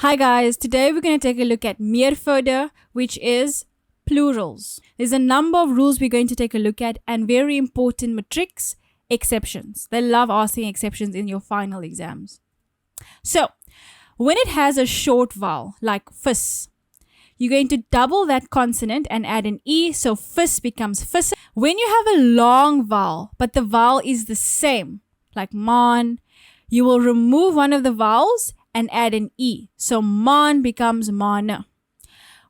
Hi guys, today we're going to take a look at meervoud, which is plurals. There's a number of rules we're going to take a look at and very important matrix exceptions. They love asking exceptions in your final exams. So, when it has a short vowel like fis, you're going to double that consonant and add an E, so fis becomes fis. When you have a long vowel, but the vowel is the same, like man, you will remove one of the vowels and add an E. So man becomes mana.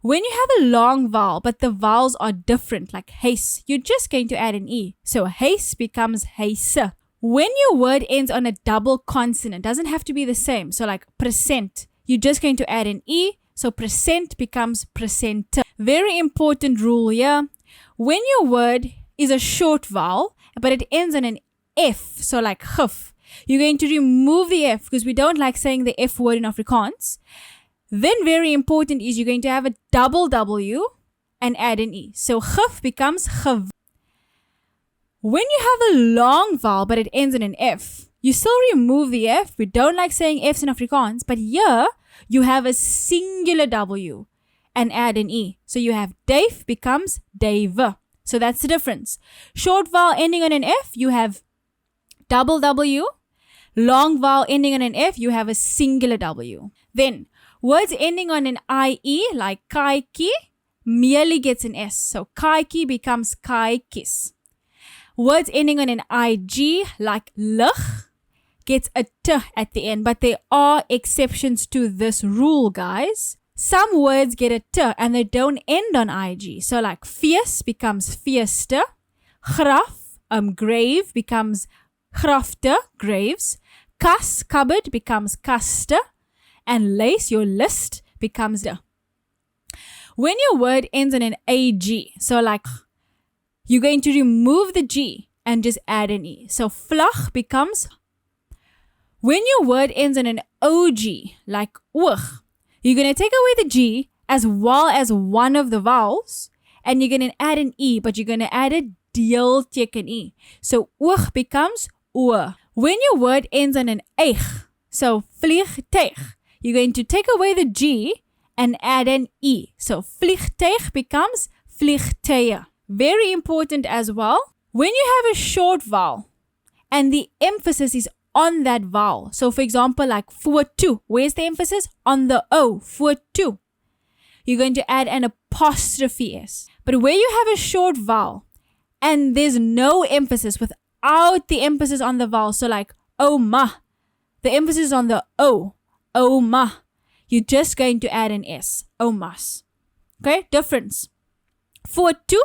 When you have a long vowel, but the vowels are different, like heis, you're just going to add an E. So heis becomes heise. When your word ends on a double consonant, doesn't have to be the same. So like present, you're just going to add an E. So present becomes presente. Very important rule here. When your word is a short vowel, but it ends on an F, so like gif, you're going to remove the F because we don't like saying the F word in Afrikaans. Then very important is you're going to have a double W and add an E. So gif becomes gev. When you have a long vowel but it ends in an F, you still remove the F. We don't like saying F's in Afrikaans, but here you have a singular W and add an E. So you have Dave becomes Dave. So that's the difference. Short vowel ending on an F, you have double W. Long vowel ending on an F, you have a singular W. Then, words ending on an IE, like kaiki, merely gets an S. So, kaiki becomes kaikis. Words ending on an IG, like lig, gets a T at the end. But there are exceptions to this rule, guys. Some words get a T and they don't end on IG. So, like fierce becomes fierste. Graf, grave becomes grafte, graves. Kas, cupboard, becomes kaste. And lace, your list, becomes de. When your word ends on an AG, so like, you're going to remove the G and just add an E. So vlag becomes. When your word ends on an OG, like oog, you're going to take away the G as well as one of the vowels, and you're going to add an E, but you're going to add a deelteken E. So oog becomes oor. When your word ends on an eig, so vliegtuig, you're going to take away the G and add an E. So vliegtuig becomes vliegtuie. Very important as well. When you have a short vowel and the emphasis is on that vowel. So for example, like voor toe, where's the emphasis? On the O, voor toe. You're going to add an apostrophe S. But where you have a short vowel and there's no emphasis without the emphasis on the vowel, so like oma, the emphasis on the O, oma, you're just going to add an S, omas. Okay, difference. Voor toe,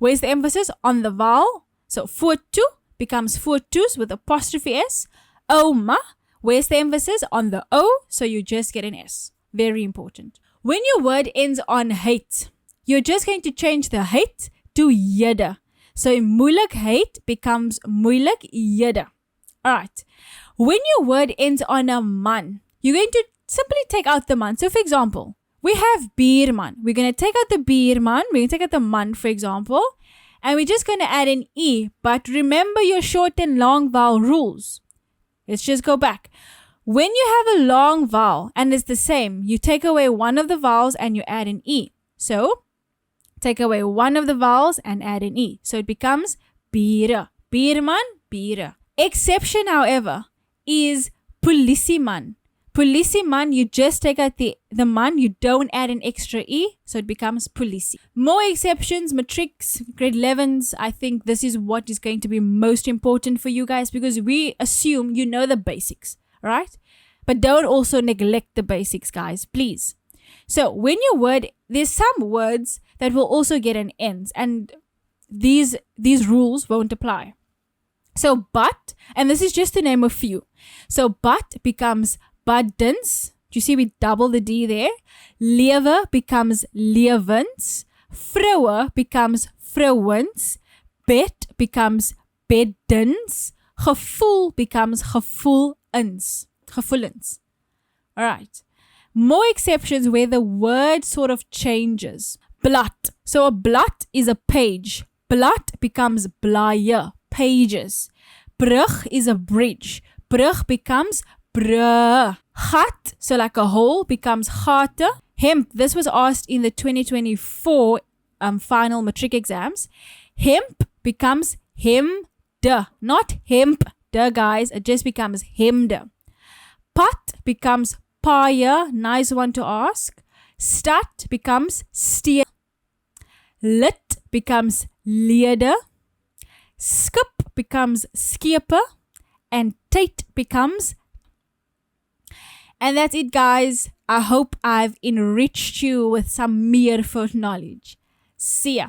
where's the emphasis? On the vowel. So voor toe becomes voor toes with apostrophe S. Oma, where's the emphasis? On the O, so you just get an S. Very important. When your word ends on hate, you're just going to change the hate to jede. So moeilijkheid becomes moeilijkhede. Alright. When your word ends on a man, you're going to simply take out the man. So for example, we have bierman. We're going to take out the bierman. We're going to take out the man, for example. And we're just going to add an E. But remember your short and long vowel rules. Let's just go back. When you have a long vowel and it's the same, you take away one of the vowels and you add an E. So, take away one of the vowels and add an E. So it becomes biere. Bierman, biere. Exception, however, is polisieman. Polisieman, you just take out the man, you don't add an extra E, so it becomes polisie. More exceptions, matrix, grade 11s, I think this is what is going to be most important for you guys because we assume you know the basics, right? But don't also neglect the basics, guys, please. So when your word, there's some words that will also get an ends, and these rules won't apply. So but, and this is just to name a few. So but becomes buddens. Do you see we double the D there? Lewe becomes lewens. Vroue becomes vrouwens. Bed becomes beddens. Gevoel becomes gevoelens. Gevoelens. Alright. More exceptions where the word sort of changes. Blad. So a blad is a page. Blad becomes blaaie, pages. Brug is a bridge. Brug becomes brug. Gat, so like a hole, becomes gate. Hemp, this was asked in the 2024 final matric exams. Hemp becomes hemde, not hemp, guys. It just becomes hemde. Pad becomes paie, nice one to ask. Stad becomes stee. Lid becomes lede. Skip becomes skepe. And tyd becomes. And that's it, guys. I hope I've enriched you with some meervoud knowledge. See ya.